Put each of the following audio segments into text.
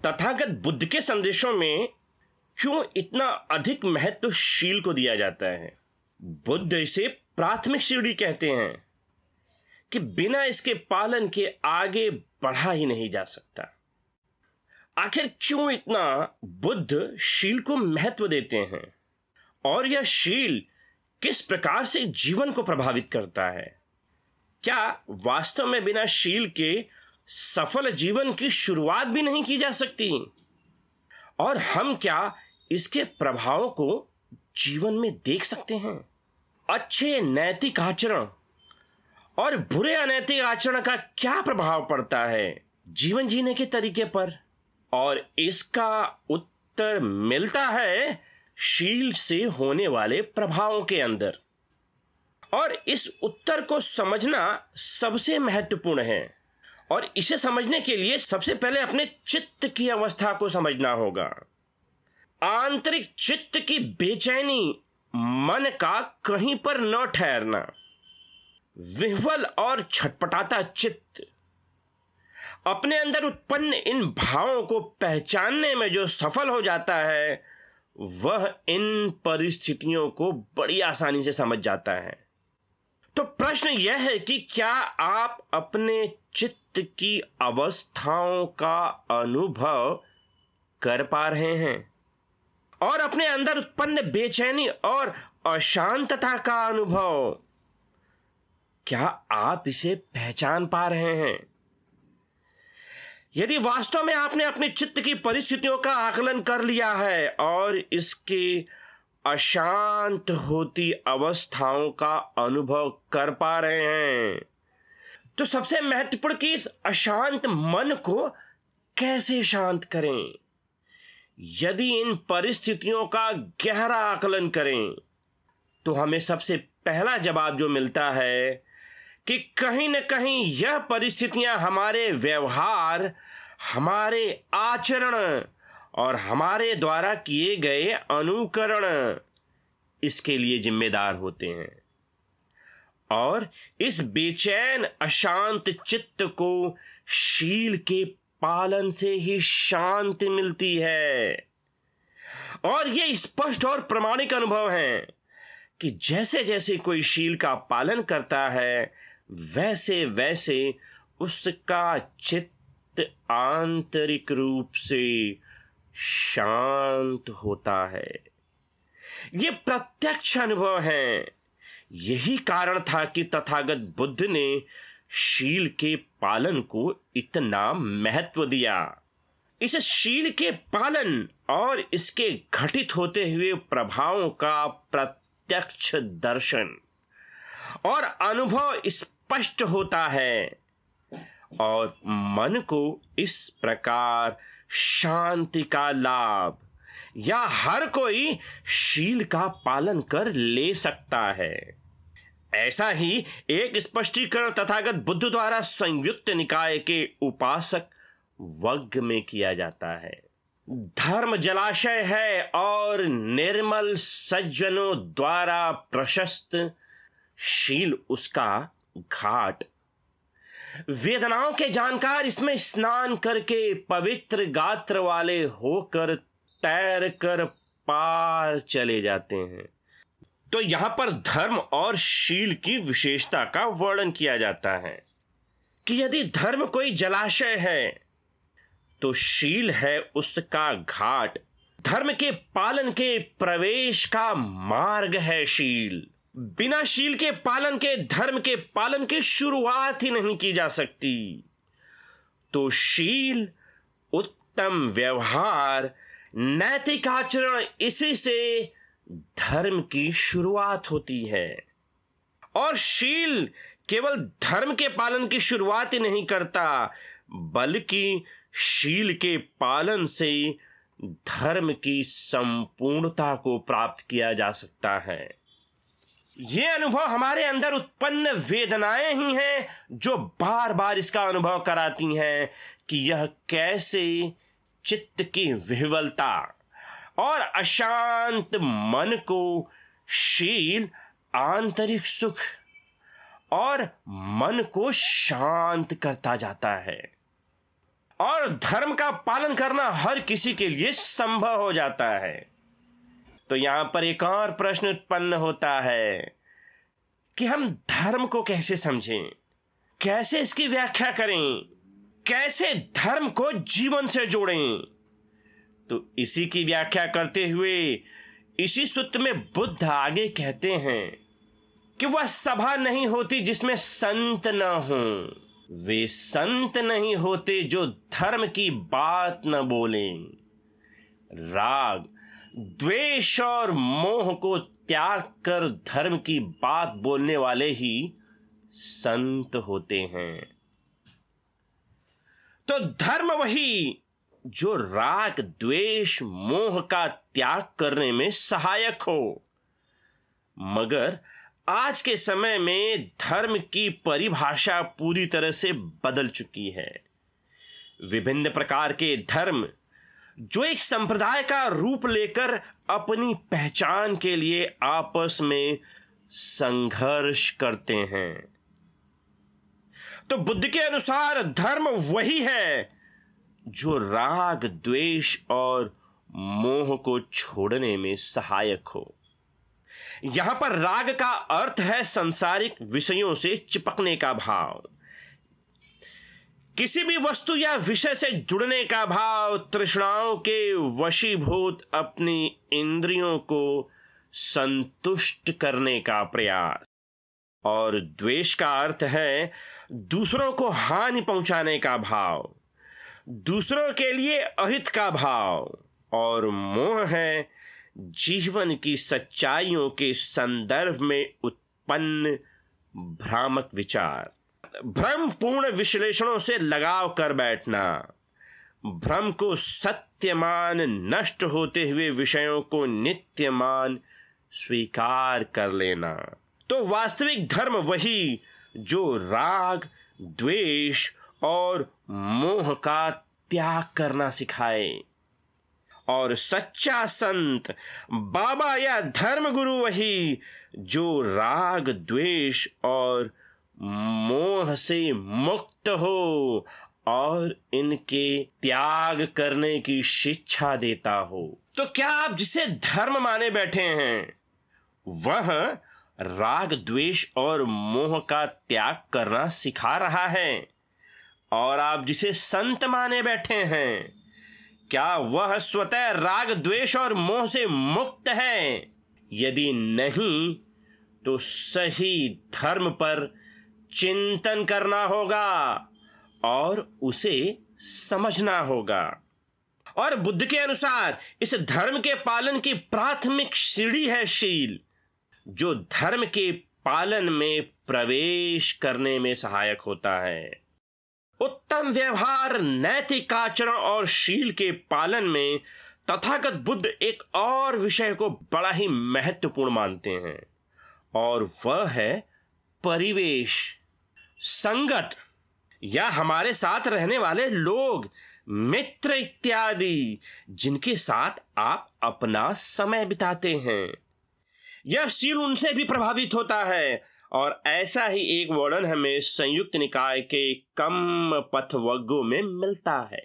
तथागत बुद्ध के संदेशों में क्यों इतना अधिक महत्व शील को दिया जाता है? बुद्ध इसे प्राथमिक सीढ़ी कहते हैं कि बिना इसके पालन के आगे बढ़ा ही नहीं जा सकता। आखिर क्यों इतना बुद्ध शील को महत्व देते हैं और यह शील किस प्रकार से जीवन को प्रभावित करता है? क्या वास्तव में बिना शील के सफल जीवन की शुरुआत भी नहीं की जा सकती? और हम क्या इसके प्रभावों को जीवन में देख सकते हैं? अच्छे नैतिक आचरण और बुरे अनैतिक आचरण का क्या प्रभाव पड़ता है जीवन जीने के तरीके पर? और इसका उत्तर मिलता है शील से होने वाले प्रभावों के अंदर। और इस उत्तर को समझना सबसे महत्वपूर्ण है और इसे समझने के लिए सबसे पहले अपने चित्त की अवस्था को समझना होगा। आंतरिक चित्त की बेचैनी, मन का कहीं पर न ठहरना, विह्वल और छटपटाता चित्त, अपने अंदर उत्पन्न इन भावों को पहचानने में जो सफल हो जाता है वह इन परिस्थितियों को बड़ी आसानी से समझ जाता है। तो प्रश्न यह है कि क्या आप अपने चित्त की अवस्थाओं का अनुभव कर पा रहे हैं और अपने अंदर उत्पन्न बेचैनी और अशांतता का अनुभव, क्या आप इसे पहचान पा रहे हैं? यदि वास्तव में आपने अपने चित्त की परिस्थितियों का आकलन कर लिया है और इसके अशांत होती अवस्थाओं का अनुभव कर पा रहे हैं, तो सबसे महत्वपूर्ण कि इस अशांत मन को कैसे शांत करें। यदि इन परिस्थितियों का गहरा आकलन करें तो हमें सबसे पहला जवाब जो मिलता है कि कहीं न कहीं यह परिस्थितियां हमारे व्यवहार, हमारे आचरण और हमारे द्वारा किए गए अनुकरण इसके लिए जिम्मेदार होते हैं। और इस बेचैन अशांत चित्त को शील के पालन से ही शांति मिलती है। और ये स्पष्ट और प्रामाणिक अनुभव है कि जैसे जैसे कोई शील का पालन करता है वैसे वैसे उसका चित्त आंतरिक रूप से शांत होता है। ये प्रत्यक्ष अनुभव है। यही कारण था कि तथागत बुद्ध ने शील के पालन को इतना महत्व दिया। इस शील के पालन और इसके घटित होते हुए प्रभावों का प्रत्यक्ष दर्शन और अनुभव स्पष्ट होता है और मन को इस प्रकार शांति का लाभ या हर कोई शील का पालन कर ले सकता है। ऐसा ही एक स्पष्टीकरण तथागत बुद्ध द्वारा संयुक्त निकाय के उपासक वर्ग में किया जाता है। धर्म जलाशय है और निर्मल सज्जनों द्वारा प्रशस्त, शील उसका घाट। वेदनाओं के जानकार इसमें स्नान करके पवित्र गात्र वाले होकर तैर कर पार चले जाते हैं। तो यहां पर धर्म और शील की विशेषता का वर्णन किया जाता है कि यदि धर्म कोई जलाशय है तो शील है उसका घाट। धर्म के पालन के प्रवेश का मार्ग है शील। बिना शील के पालन के धर्म के पालन की शुरुआत ही नहीं की जा सकती। तो शील, उत्तम व्यवहार, नैतिक आचरण, इसी से धर्म की शुरुआत होती है। और शील केवल धर्म के पालन की शुरुआत ही नहीं करता, बल्कि शील के पालन से धर्म की संपूर्णता को प्राप्त किया जा सकता है। ये अनुभव हमारे अंदर उत्पन्न वेदनाएं ही हैं जो बार बार इसका अनुभव कराती हैं कि यह कैसे चित्त की विह्वलता और अशांत मन को शील आंतरिक सुख और मन को शांत करता जाता है। और धर्म का पालन करना हर किसी के लिए संभव हो जाता है। तो यहां पर एक और प्रश्न उत्पन्न होता है कि हम धर्म को कैसे समझें, कैसे इसकी व्याख्या करें, कैसे धर्म को जीवन से जोड़ें। तो इसी की व्याख्या करते हुए इसी सूत्र में बुद्ध आगे कहते हैं कि वह सभा नहीं होती जिसमें संत न हो, वे संत नहीं होते जो धर्म की बात न बोलें। राग, द्वेष और मोह को त्याग कर धर्म की बात बोलने वाले ही संत होते हैं। तो धर्म वही जो राग, द्वेष, मोह का त्याग करने में सहायक हो। मगर आज के समय में धर्म की परिभाषा पूरी तरह से बदल चुकी है। विभिन्न प्रकार के धर्म जो एक संप्रदाय का रूप लेकर अपनी पहचान के लिए आपस में संघर्ष करते हैं। तो बुद्ध के अनुसार धर्म वही है जो राग, द्वेष और मोह को छोड़ने में सहायक हो। यहां पर राग का अर्थ है संसारिक विषयों से चिपकने का भाव, किसी भी वस्तु या विषय से जुड़ने का भाव, तृष्णाओं के वशीभूत अपनी इंद्रियों को संतुष्ट करने का प्रयास। और द्वेष का अर्थ है दूसरों को हानि पहुंचाने का भाव, दूसरों के लिए अहित का भाव। और मोह है जीवन की सच्चाइयों के संदर्भ में उत्पन्न भ्रामक विचार, भ्रमपूर्ण विश्लेषणों से लगाव कर बैठना, भ्रम को सत्यमान, नष्ट होते हुए विषयों को नित्यमान स्वीकार कर लेना। तो वास्तविक धर्म वही जो राग, द्वेष और मोह का त्याग करना सिखाए। और सच्चा संत, बाबा या धर्म गुरु वही जो राग, द्वेष और मोह से मुक्त हो और इनके त्याग करने की शिक्षा देता हो। तो क्या आप जिसे धर्म माने बैठे हैं वह राग, द्वेष और मोह का त्याग करना सिखा रहा है? और आप जिसे संत माने बैठे हैं क्या वह स्वतः राग, द्वेष और मोह से मुक्त है? यदि नहीं तो सही धर्म पर चिंतन करना होगा और उसे समझना होगा। और बुद्ध के अनुसार इस धर्म के पालन की प्राथमिक सीढ़ी है शील, जो धर्म के पालन में प्रवेश करने में सहायक होता है। उत्तम व्यवहार, नैतिक आचरण और शील के पालन में तथागत बुद्ध एक और विषय को बड़ा ही महत्वपूर्ण मानते हैं, और वह है परिवेश, संगत या हमारे साथ रहने वाले लोग, मित्र इत्यादि, जिनके साथ आप अपना समय बिताते हैं। यह शील उनसे भी प्रभावित होता है। और ऐसा ही एक वर्णन हमें संयुक्त निकाय के कम पथवग्गों में मिलता है।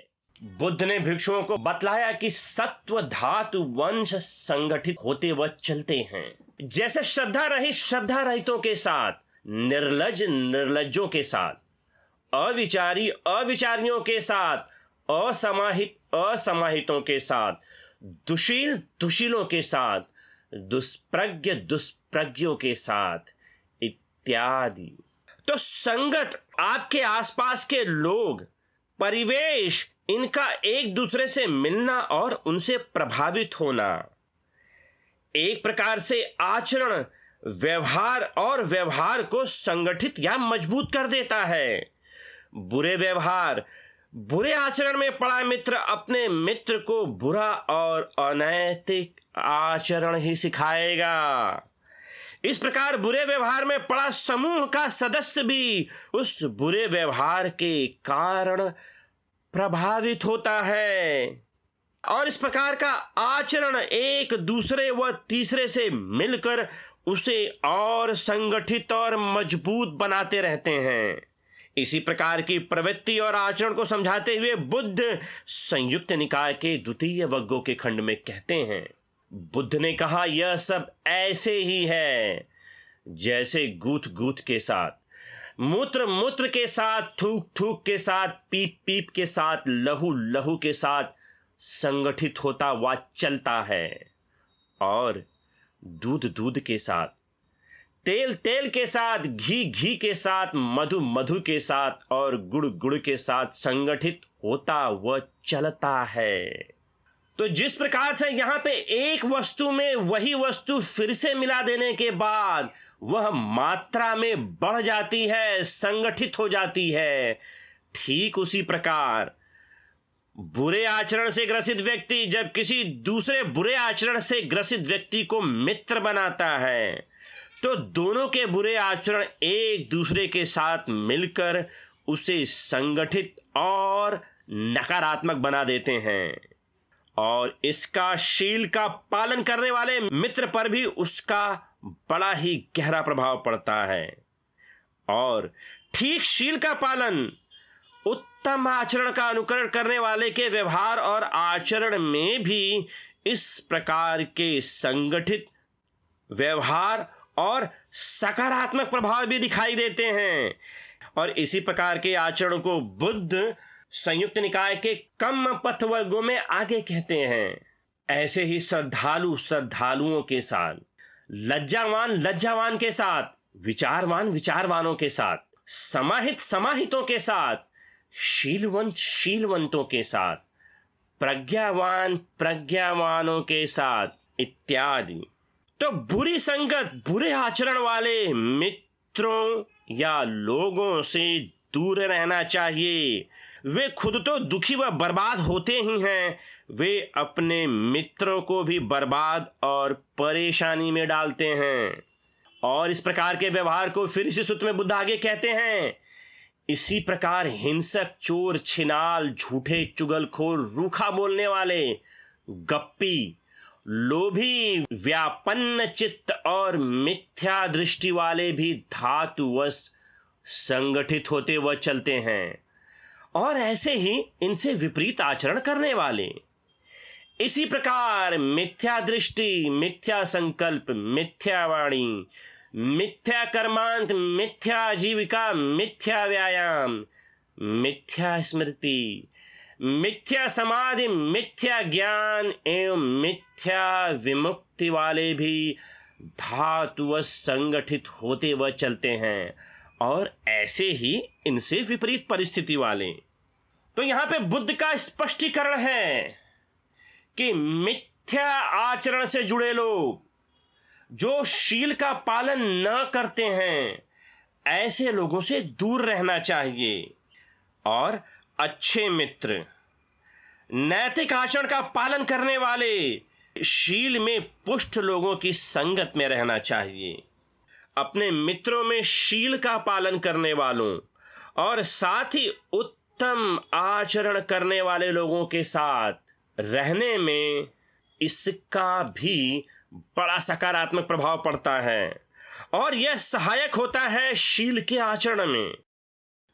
बुद्ध ने भिक्षुओं को बतलाया कि सत्व धातु वंश संगठित होते वह चलते हैं, जैसे श्रद्धा रहितों के साथ, निर्लज निर्लज्जों के साथ, अविचारी अविचारियों के साथ, असमाहित असमाहितों के साथ, दुशील दुशीलों के साथ, दुष्प्रज्ञ दुष्प्रज्ञों के साथ इत्यादि। तो संगत, आपके आसपास के लोग, परिवेश, इनका एक दूसरे से मिलना और उनसे प्रभावित होना एक प्रकार से आचरण, व्यवहार को संगठित या मजबूत कर देता है। बुरे व्यवहार, बुरे आचरण में पड़ा मित्र अपने मित्र को बुरा और अनैतिक आचरण ही सिखाएगा। इस प्रकार बुरे व्यवहार में पड़ा समूह का सदस्य भी उस बुरे व्यवहार के कारण प्रभावित होता है, और इस प्रकार का आचरण एक दूसरे व तीसरे से मिलकर उसे और संगठित और मजबूत बनाते रहते हैं। इसी प्रकार की प्रवृत्ति और आचरण को समझाते हुए बुद्ध संयुक्त निकाय के द्वितीय वग्गों के खंड में कहते हैं, बुद्ध ने कहा, यह सब ऐसे ही है जैसे गूथ गूथ के साथ, मूत्र मूत्र के साथ, थूक थूक के साथ, पीप पीप के साथ, लहू लहू के साथ संगठित होता हुआ चलता है, और दूध दूध के साथ, तेल तेल के साथ, घी घी के साथ, मधु मधु के साथ और गुड़ गुड़ के साथ संगठित होता वह चलता है। तो जिस प्रकार से यहाँ पे एक वस्तु में वही वस्तु फिर से मिला देने के बाद वह मात्रा में बढ़ जाती है, संगठित हो जाती है, ठीक उसी प्रकार बुरे आचरण से ग्रसित व्यक्ति जब किसी दूसरे बुरे आचरण से ग्रसित व्यक्ति को मित्र बनाता है तो दोनों के बुरे आचरण एक दूसरे के साथ मिलकर उसे संगठित और नकारात्मक बना देते हैं, और इसका शील का पालन करने वाले मित्र पर भी उसका बड़ा ही गहरा प्रभाव पड़ता है। और ठीक शील का पालन उत्तम आचरण का अनुकरण करने वाले के व्यवहार और आचरण में भी इस प्रकार के संगठित व्यवहार और सकारात्मक प्रभाव भी दिखाई देते हैं। और इसी प्रकार के आचरण को बुद्ध संयुक्त निकाय के कम पथ वर्गों में आगे कहते हैं, ऐसे ही श्रद्धालु श्रद्धालुओं के साथ, लज्जावान लज्जावान के साथ, विचारवान विचारवानों के साथ, समाहित समाहितों के साथ, शीलवंत शीलवंतों के साथ, प्रज्ञावान प्रज्ञावानों के साथ इत्यादि। तो बुरी संगत, बुरे आचरण वाले मित्रों या लोगों से दूर रहना चाहिए। वे खुद तो दुखी व बर्बाद होते ही हैं, वे अपने मित्रों को भी बर्बाद और परेशानी में डालते हैं। और इस प्रकार के व्यवहार को फिर इसी सूत्र में बुद्ध आगे कहते हैं, इसी प्रकार हिंसक, चोर, छिनाल, झूठे, चुगलखोर, रूखा बोलने वाले, गप्पी, लोभी, व्यापन्न चित्त और मिथ्या दृष्टि वाले भी धातुवश संगठित होते व चलते हैं, और ऐसे ही इनसे विपरीत आचरण करने वाले। इसी प्रकार मिथ्या दृष्टि, मिथ्या संकल्प, मिथ्या वाणी, मिथ्या कर्मांत, मिथ्या आजीविका, मिथ्या व्यायाम, मिथ्या स्मृति, मिथ्या समाधि, मिथ्या ज्ञान एवं मिथ्या विमुक्ति वाले भी धातुवश संगठित होते व चलते हैं, और ऐसे ही इनसे विपरीत परिस्थिति वाले। तो यहां पे बुद्ध का स्पष्टीकरण है कि मिथ्या आचरण से जुड़े लोग जो शील का पालन न करते हैं, ऐसे लोगों से दूर रहना चाहिए, और अच्छे मित्र, नैतिक आचरण का पालन करने वाले, शील में पुष्ट लोगों की संगत में रहना चाहिए। अपने मित्रों में शील का पालन करने वालों और साथ ही उत्तम आचरण करने वाले लोगों के साथ रहने में इसका भी बड़ा सकारात्मक प्रभाव पड़ता है, और यह सहायक होता है शील के आचरण में।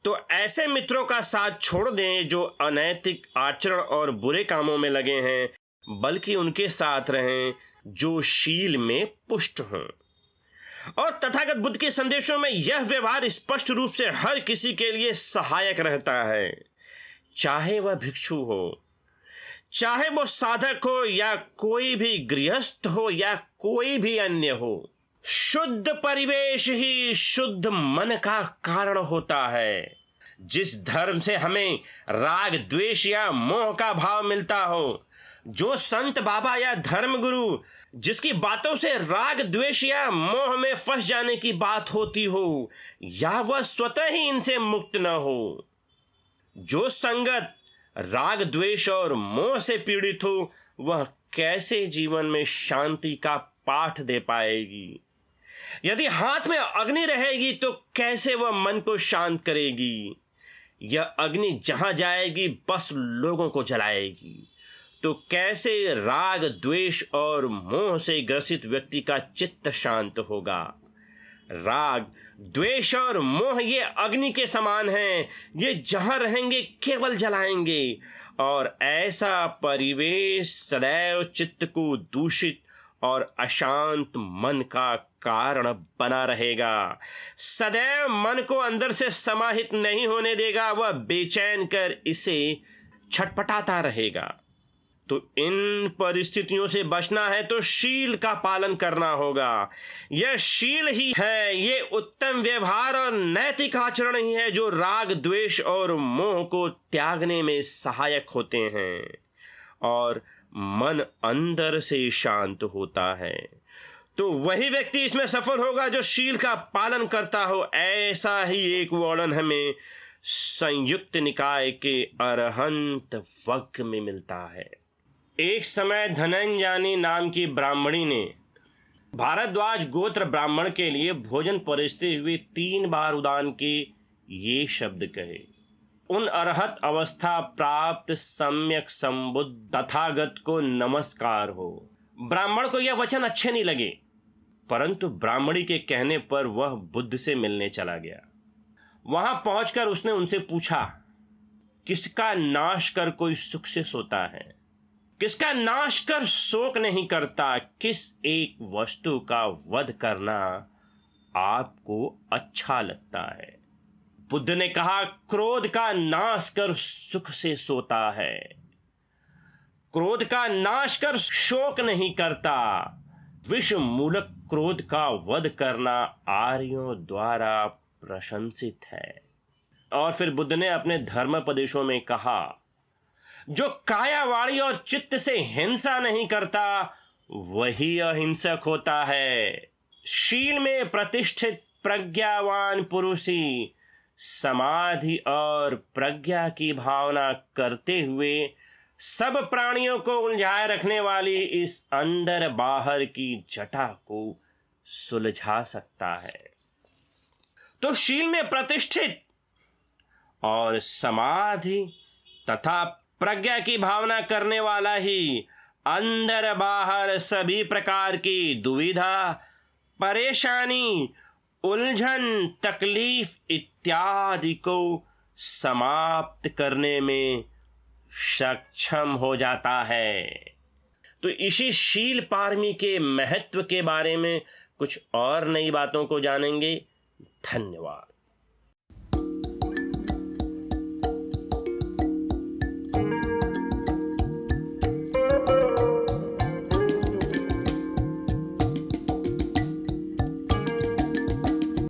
तो ऐसे मित्रों का साथ छोड़ दें जो अनैतिक आचरण और बुरे कामों में लगे हैं, बल्कि उनके साथ रहें जो शील में पुष्ट हों। और तथागत बुद्ध के संदेशों में यह व्यवहार स्पष्ट रूप से हर किसी के लिए सहायक रहता है, चाहे वह भिक्षु हो, चाहे वो साधक हो, या कोई भी गृहस्थ हो, या कोई भी अन्य हो। शुद्ध परिवेश ही शुद्ध मन का कारण होता है। जिस धर्म से हमें राग, द्वेष या मोह का भाव मिलता हो, जो संत बाबा या धर्म गुरु जिसकी बातों से राग, द्वेष या मोह में फंस जाने की बात होती हो, या वह स्वतः ही इनसे मुक्त न हो, जो संगत राग, द्वेष और मोह से पीड़ित हो, वह कैसे जीवन में शांति का पाठ दे पाएगी? यदि हाथ में अग्नि रहेगी तो कैसे वह मन को शांत करेगी? यह अग्नि जहां जाएगी बस लोगों को जलाएगी। तो कैसे राग, द्वेष और मोह से ग्रसित व्यक्ति का चित्त शांत होगा? राग, द्वेष और मोह ये अग्नि के समान हैं, ये जहां रहेंगे केवल जलाएंगे, और ऐसा परिवेश सदैव चित्त को दूषित और अशांत मन का कारण बना रहेगा। सदैव मन को अंदर से समाहित नहीं होने देगा, वह बेचैन कर इसे छटपटाता रहेगा। तो इन परिस्थितियों से बचना है तो शील का पालन करना होगा। यह शील ही है, ये उत्तम व्यवहार और नैतिक आचरण ही है जो राग, द्वेष और मोह को त्यागने में सहायक होते हैं और मन अंदर से शांत होता है। तो वही व्यक्ति इसमें सफल होगा जो शील का पालन करता हो। ऐसा ही एक वर्णन हमें संयुक्त निकाय के अरहंत वक्क में मिलता है। एक समय धनंजानी नाम की ब्राह्मणी ने भारद्वाज गोत्र ब्राह्मण के लिए भोजन परोसते हुए 3 बार उदान के ये शब्द कहे। उन अरहत अवस्था प्राप्त सम्यक संबुद्ध तथागत को नमस्कार हो। ब्राह्मण को यह वचन अच्छे नहीं लगे, परंतु ब्राह्मणी के कहने पर वह बुद्ध से मिलने चला गया। वहां पहुंचकर उसने उनसे पूछा, किसका नाश कर कोई सुख से सोता है, किसका नाश कर शोक नहीं करता, किस एक वस्तु का वध करना आपको अच्छा लगता है। बुद्ध ने कहा, क्रोध का नाश कर सुख से सोता है, क्रोध का नाश कर शोक नहीं करता, विष मूलक क्रोध का वध करना आर्यों द्वारा प्रशंसित है। और फिर बुद्ध ने अपने धर्मोपदेशों में कहा, जो काया, वाणी और चित्त से हिंसा नहीं करता वही अहिंसक होता है। शील में प्रतिष्ठित प्रज्ञावान पुरुष ही समाधि और प्रज्ञा की भावना करते हुए सब प्राणियों को उलझाए रखने वाली इस अंदर बाहर की जटा को सुलझा सकता है। तो शील में प्रतिष्ठित और समाधि तथा प्रज्ञा की भावना करने वाला ही अंदर बाहर सभी प्रकार की दुविधा, परेशानी, उलझन, तकलीफ इत्यादि को समाप्त करने में सक्षम हो जाता है। तो इसी शील पारमी के महत्व के बारे में कुछ और नई बातों को जानेंगे। धन्यवाद।